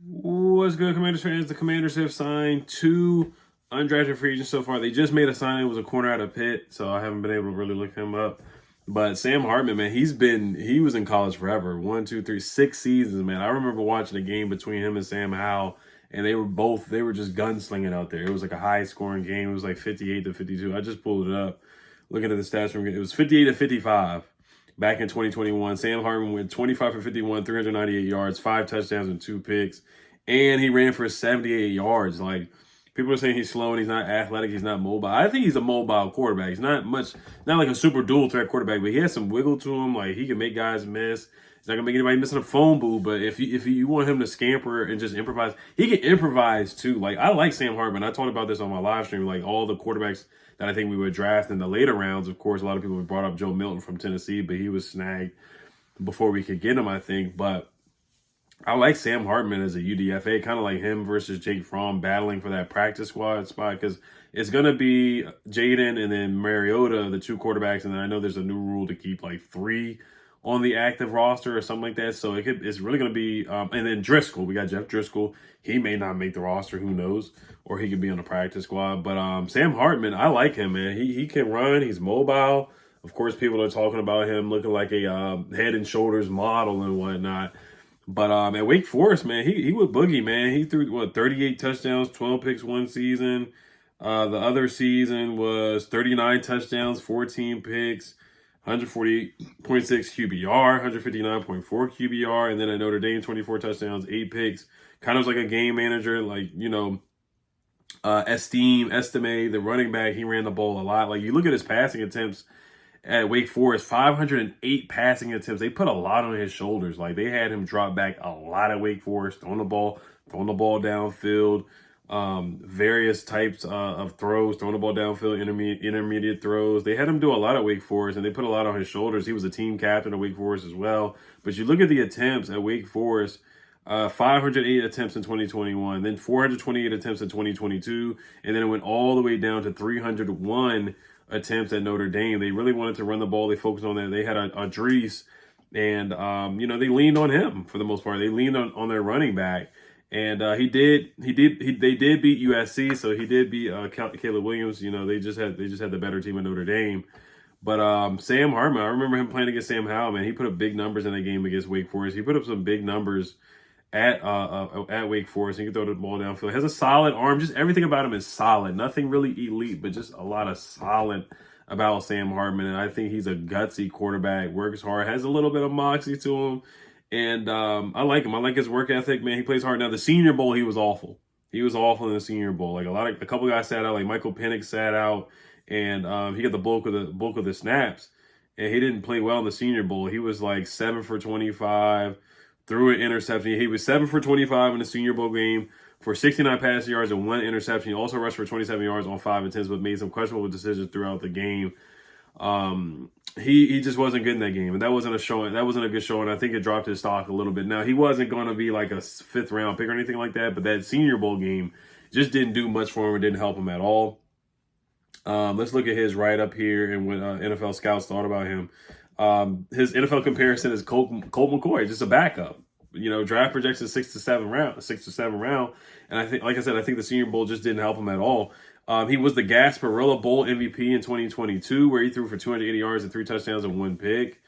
What's good, Commanders fans? The Commanders have signed two undrafted free agents so far. They just made a signing. It was a corner out of Pitt, so I haven't been able to really look him up. But Sam Hartman, man, he was in college forever. 6 seasons, man. I remember watching a game between him and Sam Howell, and they were just gunslinging out there. It was like a high scoring game. It was like 58-52. I just pulled it up. Looking at the stats from it was 58-55. Back in 2021, Sam Hartman went 25 for 51, 398 yards, 5 touchdowns, and 2 picks. And he ran for 78 yards. Like, people are saying he's slow and he's not athletic, he's not mobile. I think he's a mobile quarterback. He's not like a super dual threat quarterback, but he has some wiggle to him. Like, he can make guys miss. He's not gonna make anybody miss in a phone booth, but if you want him to scamper and just improvise, he can improvise too. Like, I like Sam Hartman. I talked about this on my live stream. Like, all the quarterbacks that I think we would draft in the later rounds. Of course, a lot of people brought up Joe Milton from Tennessee, but he was snagged before we could get him, I think. But I like Sam Hartman as a UDFA, kind of like him versus Jake Fromm battling for that practice squad spot, because it's going to be Jaden and then Mariota, the two quarterbacks. And then I know there's a new rule to keep like three on the active roster or something like that. So it's really going to be, and then Driscoll, we got Jeff Driscoll. He may not make the roster, who knows, or he could be on the practice squad. But Sam Hartman, I like him, man. He can run. He's mobile. Of course, people are talking about him looking like a head and shoulders model and whatnot. But at Wake Forest, man, he was boogie, man. He threw 38 touchdowns, 12 picks one season. The other season was 39 touchdowns, 14 picks, 148.6 QBR, 159.4 QBR, and then at Notre Dame, 24 touchdowns, 8 picks. Kind of like a game manager, like, Estime, the running back. He ran the ball a lot. Like, you look at his passing attempts at Wake Forest, 508 passing attempts. They put a lot on his shoulders. Like, they had him drop back a lot at Wake Forest, throwing the ball downfield, various types of throws, throwing the ball downfield, intermediate throws. They had him do a lot at Wake Forest, and they put a lot on his shoulders. He was a team captain at Wake Forest as well. But you look at the attempts at Wake Forest, 508 attempts in 2021, then 428 attempts in 2022, and then it went all the way down to 301 attempts at Notre Dame. They really wanted to run the ball. They focused on that. They had a Drees, and they leaned on him for the most part. They leaned on their running back, and they did beat USC, so he did beat Caleb Williams. They just had the better team at Notre Dame. But Sam Hartman, I remember him playing against Sam Howell, man. He put up big numbers in that game against Wake Forest. He put up some big numbers at Wake Forest. He can throw the ball downfield. Has a solid arm. Just everything about him is solid. Nothing really elite, but just a lot of solid about Sam Hartman. And I think he's a gutsy quarterback. Works hard. Has a little bit of moxie to him. And I like him. I like his work ethic, man. He plays hard. Now, the Senior Bowl, he was awful. He was awful in the Senior Bowl. Like, a couple guys sat out. Like, Michael Penix sat out, and he got the bulk of the snaps. And he didn't play well in the Senior Bowl. He was like 7 for 25. Threw an interception. He was 7 for 25 in the Senior Bowl game for 69 passing yards and 1 interception. He also rushed for 27 yards on 5 attempts, but made some questionable decisions throughout the game. He just wasn't good in that game, and that wasn't a showing. That wasn't a good showing. I think it dropped his stock a little bit. Now, he wasn't going to be like a 5th round pick or anything like that, but that Senior Bowl game just didn't do much for him. It didn't help him at all. Let's look at his write up here and what NFL scouts thought about him. His NFL comparison is Colt McCoy, just a backup. Draft projection 6 to 7 round. And I think, like I said, I think the Senior Bowl just didn't help him at all. He was the Gasparilla Bowl MVP in 2022, where he threw for 280 yards and 3 touchdowns and 1 pick.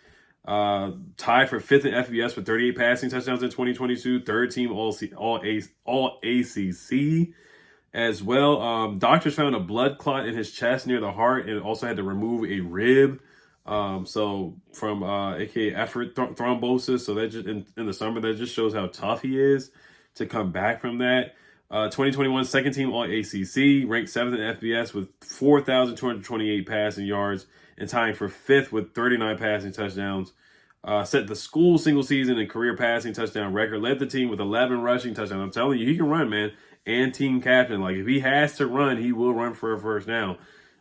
Tied for 5th in FBS with 38 passing touchdowns in 2022. 3rd team all ACC as well. Doctors found a blood clot in his chest near the heart and also had to remove a rib. So from aka effort thrombosis. So that just in the summer, that just shows how tough he is to come back from that. 2021 second team all ACC, ranked 7th in FBS with 4,228 passing yards and tying for 5th with 39 passing touchdowns. Set the school single season and career passing touchdown record. Led the team with 11 rushing touchdowns. I'm telling you, he can run, man. And team captain. Like, if he has to run, he will run for a first down.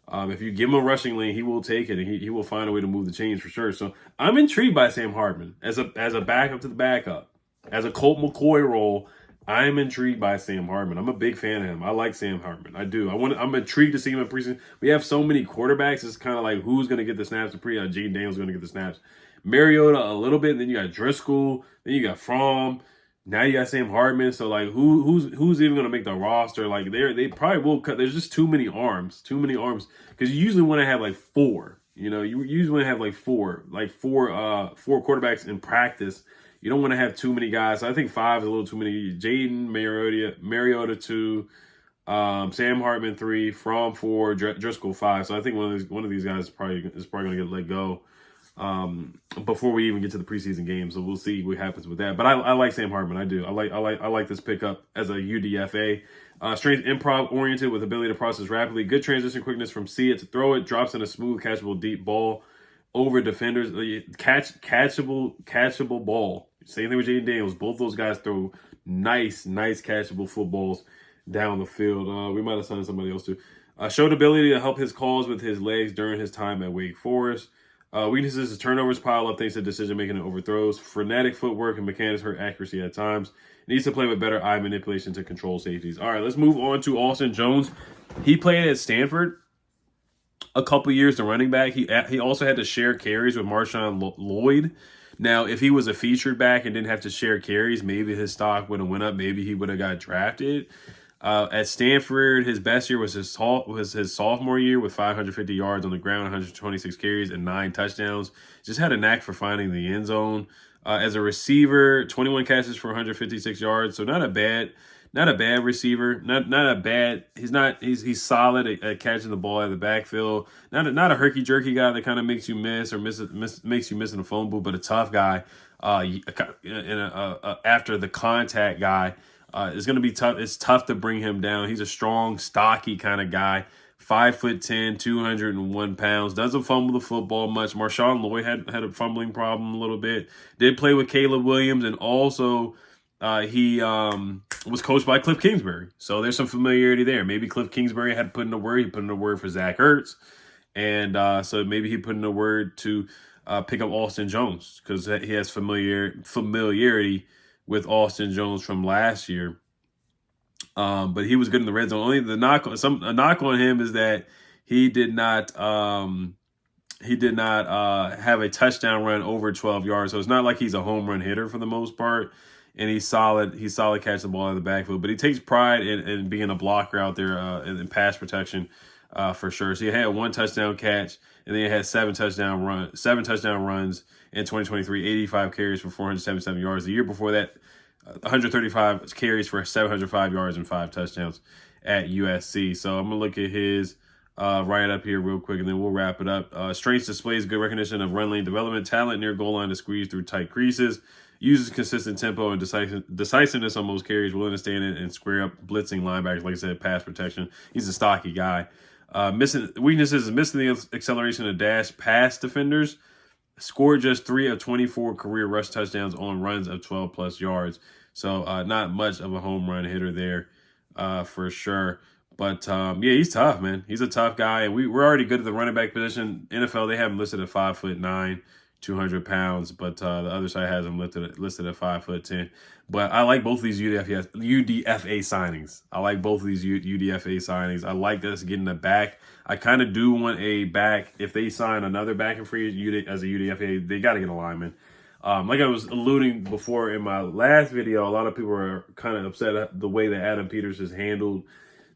If you give him a rushing lane, he will take it, and he will find a way to move the chains for sure. So I'm intrigued by Sam Hartman as a backup to the backup. As a Colt McCoy role, I'm intrigued by Sam Hartman. I'm a big fan of him. I like Sam Hartman. I do. I'm intrigued to see him in preseason. We have so many quarterbacks. It's kind of like who's going to get the snaps. Jaden Daniels going to get the snaps. Mariota a little bit. And then you got Driscoll. Then you got Fromm. Now you got Sam Hartman. So like, who's even gonna make the roster? Like they probably will cut. There's just too many arms, because you usually want to have like four. You know, you usually want to have like four quarterbacks in practice. You don't want to have too many guys. So I think five is a little too many. Jaden Mariota two, Sam Hartman three, Fromm four, Driscoll five. So I think one of these guys is probably going to get let go before we even get to the preseason game. So we'll see what happens with that. But I like Sam Hartman. I do. I like this pickup as a UDFA. Strength improv oriented with ability to process rapidly. Good transition quickness from see it to throw it. Drops in a smooth, catchable deep ball over defenders. Catchable ball. Same thing with Jaden Daniels. Both those guys throw nice catchable footballs down the field. We might have signed somebody else too. Showed ability to help his calls with his legs during his time at Wake Forest. Weaknesses is turnovers pile up thanks to decision making and overthrows. Frenetic footwork and mechanics hurt accuracy at times. Needs to play with better eye manipulation to control safeties. All right, let's move on to Austin Jones. He played at Stanford a couple years, the running back. He also had to share carries with Marshawn Lloyd. Now, if he was a featured back and didn't have to share carries, maybe his stock would have went up. Maybe he would have got drafted. At Stanford, his best year was his sophomore year with 550 yards on the ground, 126 carries, and 9 touchdowns. Just had a knack for finding the end zone. As a receiver, 21 catches for 156 yards, so not a bad receiver. Not a bad. He's solid at catching the ball out of the backfield. Not a herky jerky guy that kind of makes you miss or makes you miss in a phone booth, but a tough guy. After the contact guy. It's going to be tough. It's tough to bring him down. He's a strong, stocky kind of guy. 5'10", 201 pounds. Doesn't fumble the football much. Marshawn Lloyd had a fumbling problem a little bit. Did play with Caleb Williams, and also he was coached by Cliff Kingsbury. So there's some familiarity there. Maybe Cliff Kingsbury had put in a word. He put in a word for Zach Ertz. And so maybe he put in a word to pick up Austin Jones because he has familiarity with Austin Jones from last year. But he was good in the red zone. Only a knock on him is that he did not have a touchdown run over 12 yards. So it's not like he's a home run hitter for the most part. And he's solid catching the ball out of the backfield. But he takes pride in being a blocker out there in pass protection for sure. So he had 1 touchdown catch, and then he had 7 touchdown runs in 2023, 85 carries for 477 yards. The year before that, 135 carries for 705 yards and 5 touchdowns at USC. So I'm going to look at his right up here real quick, and then we'll wrap it up. Strengths displays good recognition of run lane development, talent near goal line to squeeze through tight creases, uses consistent tempo and decisiveness on most carries, willing to stand in and square up blitzing linebackers, like I said, pass protection. He's a stocky guy. Weaknesses is missing the acceleration of dash pass defenders. Scored just 3 of 24 career rush touchdowns on runs of 12-plus yards. So not much of a home run hitter there for sure. But, yeah, he's tough, man. He's a tough guy. And we're already good at the running back position. NFL, they have him listed at 5'9", 200 pounds. But the other side has him listed at 5'10". But I like both of these UDFA signings. I like I like us getting a back. I kind of do want a back. If they sign another back and free as a UDFA, they got to get a lineman. Like I was alluding before in my last video, a lot of people are kind of upset at the way that Adam Peters has handled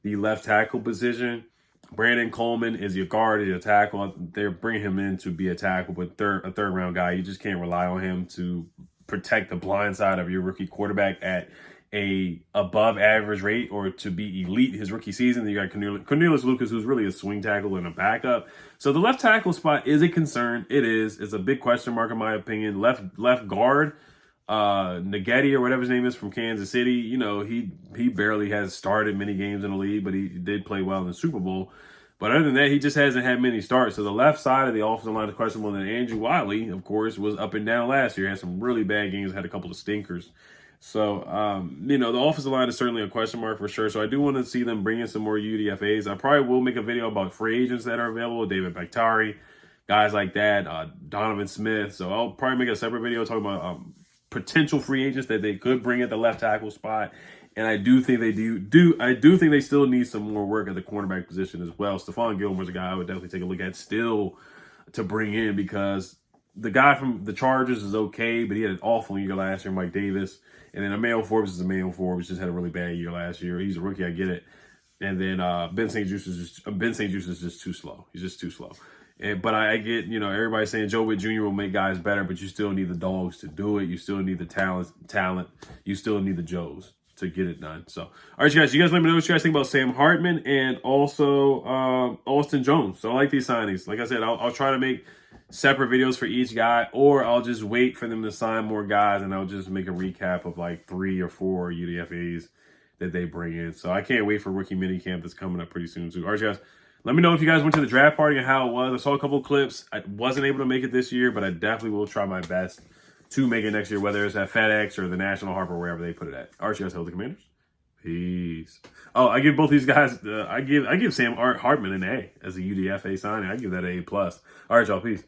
the left tackle position. Brandon Coleman is your guard, is your tackle. They're bringing him in to be a tackle, but a third round guy. You just can't rely on him to protect the blind side of your rookie quarterback at a above average rate or to be elite his rookie season. You got Cornelius Lucas, who's really a swing tackle and a backup. So the left tackle spot is a concern. It is. It's a big question mark in my opinion. Left guard, Nageti or whatever his name is from Kansas City. You know, he barely has started many games in the league, but he did play well in the Super Bowl. But other than that, he just hasn't had many starts. So the left side of the offensive line is questionable. And Andrew Wiley, of course, was up and down last year. Had some really bad games, had a couple of stinkers. So, you know, the offensive line is certainly a question mark for sure. So I do want to see them bring in some more UDFAs. I probably will make a video about free agents that are available. David Bakhtiari, guys like that, Donovan Smith. So I'll probably make a separate video talking about potential free agents that they could bring at the left tackle spot. And I do think they I do think they still need some more work at the cornerback position as well. Stephon Gilmore's a guy I would definitely take a look at still to bring in because the guy from the Chargers is okay, but he had an awful year last year, Mike Davis. And then Emmanuel Forbes is Emmanuel Forbes, just had a really bad year last year. He's a rookie, I get it. And then Ben St. Juice is just too slow. He's just too slow. But I get, everybody saying Joe Witt Jr. will make guys better, but you still need the dogs to do it. You still need the talent. You still need the Joes to get it done. So, all right, you guys let me know what you guys think about Sam Hartman and also Austin Jones. So I like these signings. Like I said, I'll try to make separate videos for each guy, or I'll just wait for them to sign more guys, and I'll just make a recap of like 3 or 4 UDFAs that they bring in. So I can't wait for rookie minicamp that's coming up pretty soon too. All right, guys. Let me know if you guys went to the draft party and how it was. I saw a couple of clips. I wasn't able to make it this year, but I definitely will try my best to make it next year, whether it's at FedEx or the National Harbor, wherever they put it at. All right, you guys, help the Commanders. Peace. Oh, I give both these guys. I give Sam Hartman an A as a UDFA signing. I give that an A+. All right, y'all. Peace.